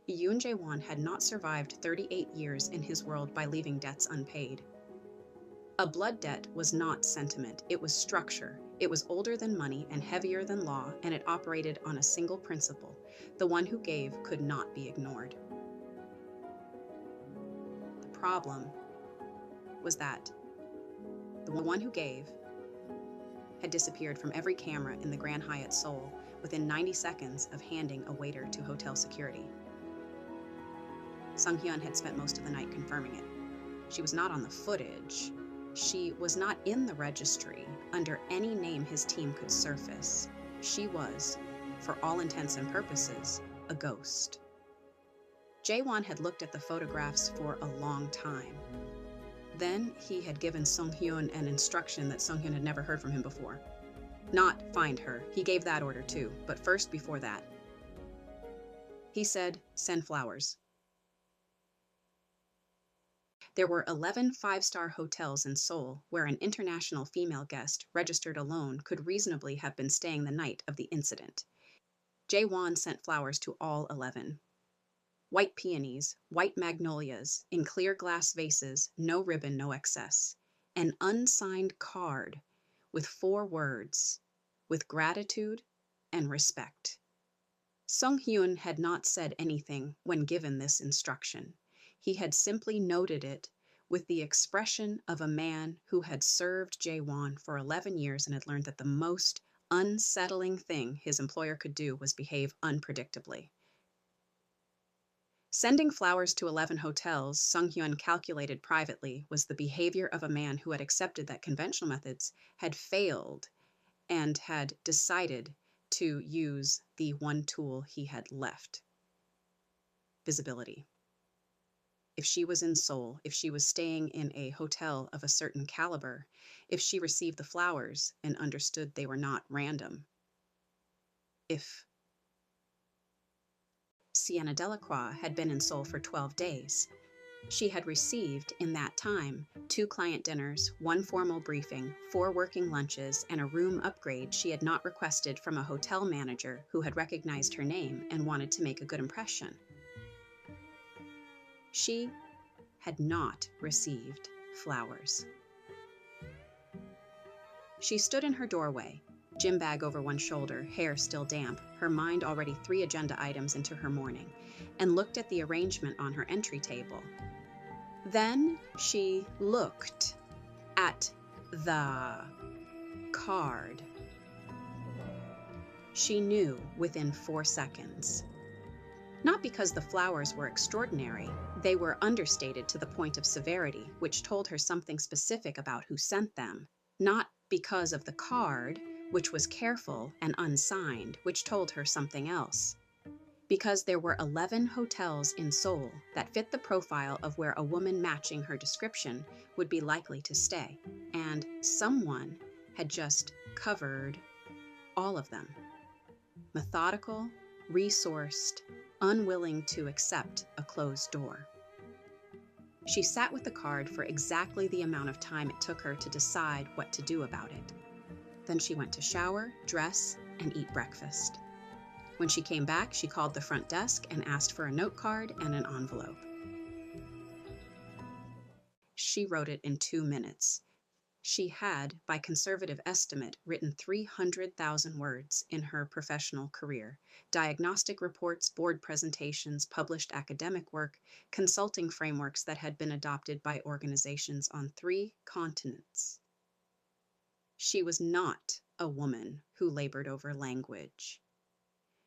Yoon Jae-Won had not survived 38 years in his world by leaving debts unpaid. A blood debt was not sentiment, it was structure. It was older than money and heavier than law, and it operated on a single principle: the one who gave could not be ignored. The problem was that the one who gave had disappeared from every camera in the Grand Hyatt Seoul within 90 seconds of handing a waiter to hotel security. Sung-hyun had spent most of the night confirming it. She was not on the footage. She was not in the registry under any name his team could surface. She was, for all intents and purposes, a ghost. Jae-Won had looked at the photographs for a long time. Then he had given Sung-hyun an instruction that Sung-hyun had never heard from him before. Not find her. He gave that order too, but first before that, he said, send flowers. There were 11 five-star hotels in Seoul where an international female guest, registered alone, could reasonably have been staying the night of the incident. Jae-Won sent flowers to all 11. White peonies, white magnolias, in clear glass vases, no ribbon, no excess. An unsigned card with 4 words: with gratitude and respect. Sung-hyun had not said anything when given this instruction. He had simply noted it with the expression of a man who had served Jae-Won for 11 years and had learned that the most unsettling thing his employer could do was behave unpredictably. Sending flowers to 11 hotels, Sung-hyun calculated privately, was the behavior of a man who had accepted that conventional methods had failed and had decided to use the one tool he had left: visibility. If she was in Seoul, if she was staying in a hotel of a certain caliber, if she received the flowers and understood they were not random, if Sienna Delacroix had been in Seoul for 12 days, she had received in that time 2 client dinners, 1 formal briefing, 4 working lunches, and a room upgrade she had not requested from a hotel manager who had recognized her name and wanted to make a good impression. She had not received flowers. She stood in her doorway, gym bag over one shoulder, hair still damp, her mind already 3 agenda items into her morning, and looked at the arrangement on her entry table. Then she looked at the card. She knew within 4 seconds. Not because the flowers were extraordinary, they were understated to the point of severity, which told her something specific about who sent them. Not because of the card, which was careful and unsigned, which told her something else. Because there were 11 hotels in Seoul that fit the profile of where a woman matching her description would be likely to stay, and someone had just covered all of them. Methodical, resourced, unwilling to accept a closed door. She sat with the card for exactly the amount of time it took her to decide what to do about it. Then she went to shower, dress, and eat breakfast. When she came back, she called the front desk and asked for a note card and an envelope. She wrote it in 2 minutes. She had, by conservative estimate, written 300,000 words in her professional career: diagnostic reports, board presentations, published academic work, consulting frameworks that had been adopted by organizations on 3 continents. She was not a woman who labored over language.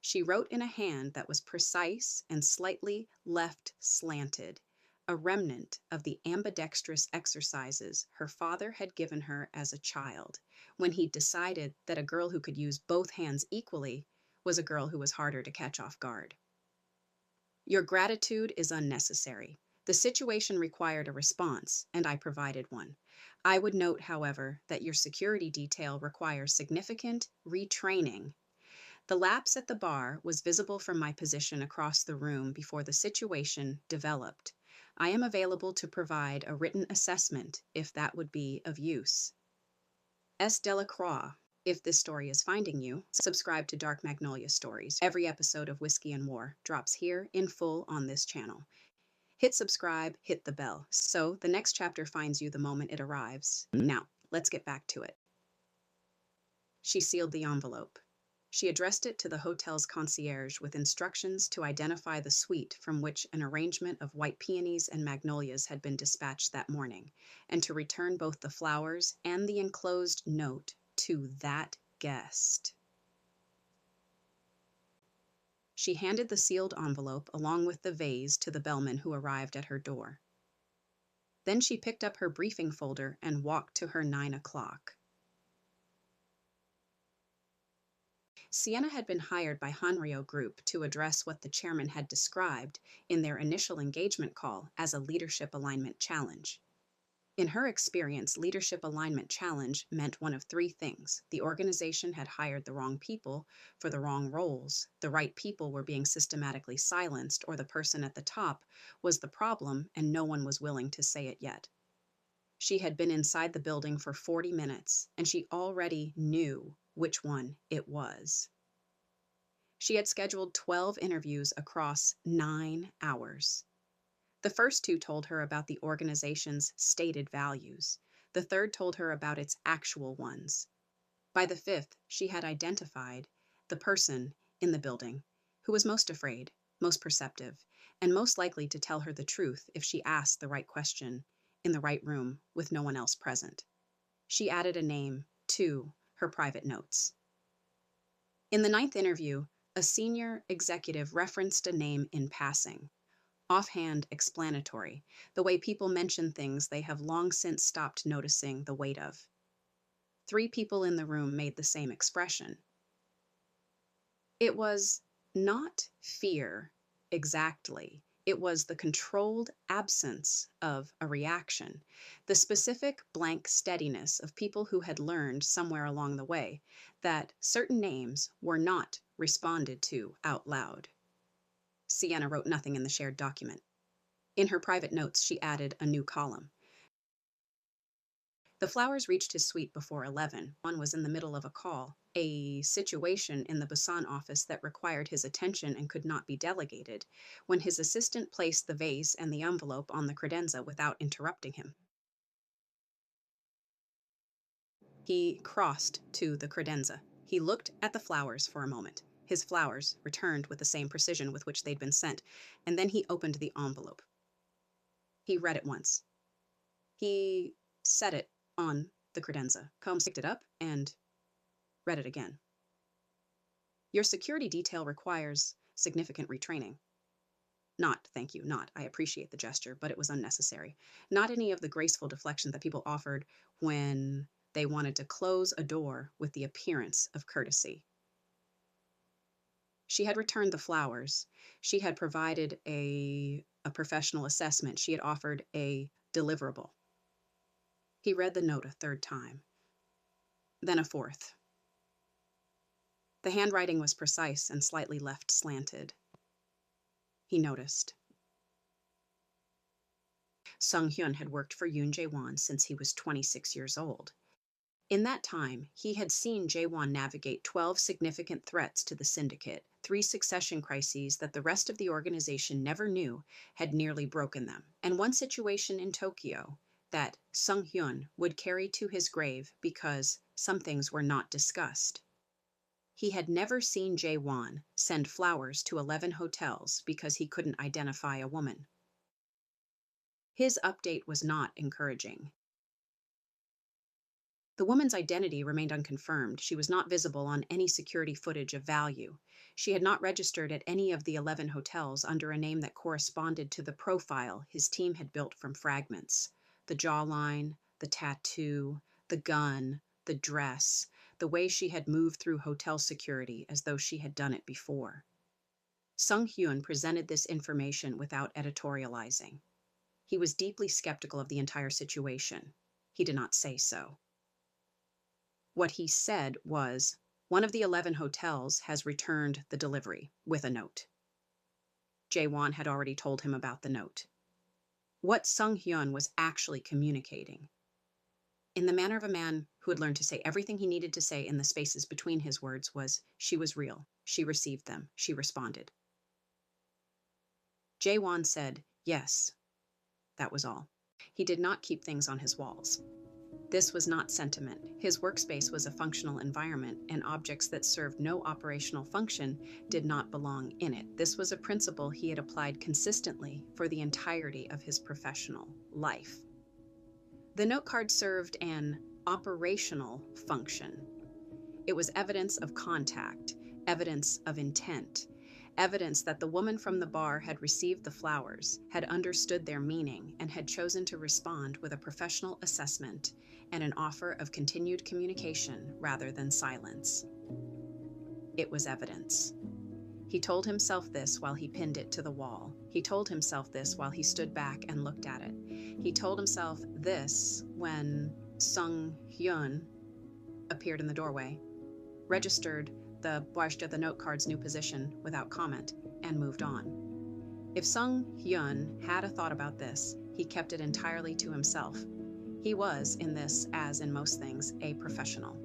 She wrote in a hand that was precise and slightly left slanted, a remnant of the ambidextrous exercises her father had given her as a child, when he decided that a girl who could use both hands equally was a girl who was harder to catch off guard. Your gratitude is unnecessary. The situation required a response, and I provided one. I would note, however, that your security detail requires significant retraining. The lapse at the bar was visible from my position across the room before the situation developed. I am available to provide a written assessment if that would be of use. S. Delacroix If this story is finding you, subscribe to Dark Magnolia Stories. Every episode of Whiskey and War drops here in full on this channel. Hit subscribe, hit the bell, so the next chapter finds you the moment it arrives. Now, let's get back to it. She sealed the envelope. She addressed it to the hotel's concierge with instructions to identify the suite from which an arrangement of white peonies and magnolias had been dispatched that morning, and to return both the flowers and the enclosed note to that guest. She handed the sealed envelope along with the vase to the bellman who arrived at her door. Then she picked up her briefing folder and walked to her 9 o'clock. Sienna had been hired by Hanryeo Group to address what the chairman had described in their initial engagement call as a leadership alignment challenge. In her experience, leadership alignment challenge meant one of three things. The organization had hired the wrong people for the wrong roles, the right people were being systematically silenced, or the person at the top was the problem and no one was willing to say it yet. She had been inside the building for 40 minutes, and she already knew which one it was. She had scheduled 12 interviews across 9 hours. The first two told her about the organization's stated values. The third told her about its actual ones. By the fifth, she had identified the person in the building who was most afraid, most perceptive, and most likely to tell her the truth if she asked the right question in the right room with no one else present. She added a name to her private notes. In the 9th interview, a senior executive referenced a name in passing. Offhand explanatory, the way people mention things they have long since stopped noticing the weight of. 3 people in the room made the same expression. It was not fear exactly. It was the controlled absence of a reaction, the specific blank steadiness of people who had learned somewhere along the way that certain names were not responded to out loud. Sienna wrote nothing in the shared document. In her private notes, she added a new column. The flowers reached his suite before 11. One was in the middle of a call, a situation in the Busan office that required his attention and could not be delegated, when his assistant placed the vase and the envelope on the credenza without interrupting him. He crossed to the credenza. He looked at the flowers for a moment. His flowers returned with the same precision with which they'd been sent, and then he opened the envelope. He read it once. He set it on the credenza. Combs picked it up and read it again. Your security detail requires significant retraining. Not, thank you, not. I appreciate the gesture, but it was unnecessary. Not any of the graceful deflection that people offered when they wanted to close a door with the appearance of courtesy. She had returned the flowers. She had provided a professional assessment. She had offered a deliverable. He read the note a 3rd time, then a 4th. The handwriting was precise and slightly left slanted. He noticed. Sung Hyun had worked for Yoon Jae-Won since he was 26 years old. In that time, he had seen Jae-Won navigate 12 significant threats to the syndicate, 3 succession crises that the rest of the organization never knew had nearly broken them, and one situation in Tokyo that Sung Hyun would carry to his grave because some things were not discussed. He had never seen Jae-Won send flowers to 11 hotels because he couldn't identify a woman. His update was not encouraging. The woman's identity remained unconfirmed. She was not visible on any security footage of value. She had not registered at any of the 11 hotels under a name that corresponded to the profile his team had built from fragments. The jawline, the tattoo, the gun, the dress, the way she had moved through hotel security as though she had done it before. Sung Hyun presented this information without editorializing. He was deeply skeptical of the entire situation. He did not say so. What he said was, one of the 11 hotels has returned the delivery with a note. Jae-Won had already told him about the note. What Sung Hyun was actually communicating, in the manner of a man who had learned to say everything he needed to say in the spaces between his words, was, "She was real. She received them. She responded." Jae-Won said, "Yes." That was all. He did not keep things on his walls. This was not sentiment. His workspace was a functional environment, and objects that served no operational function did not belong in it. This was a principle he had applied consistently for the entirety of his professional life. The note card served an operational function. It was evidence of contact, evidence of intent, evidence that the woman from the bar had received the flowers, had understood their meaning, and had chosen to respond with a professional assessment and an offer of continued communication rather than silence. It was evidence. He told himself this while he pinned it to the wall. He told himself this while he stood back and looked at it. He told himself this when Sung-hyun appeared in the doorway, registered the note card's new position without comment, and moved on. If Sung-hyun had a thought about this, he kept it entirely to himself. He was, in this as in most things, a professional.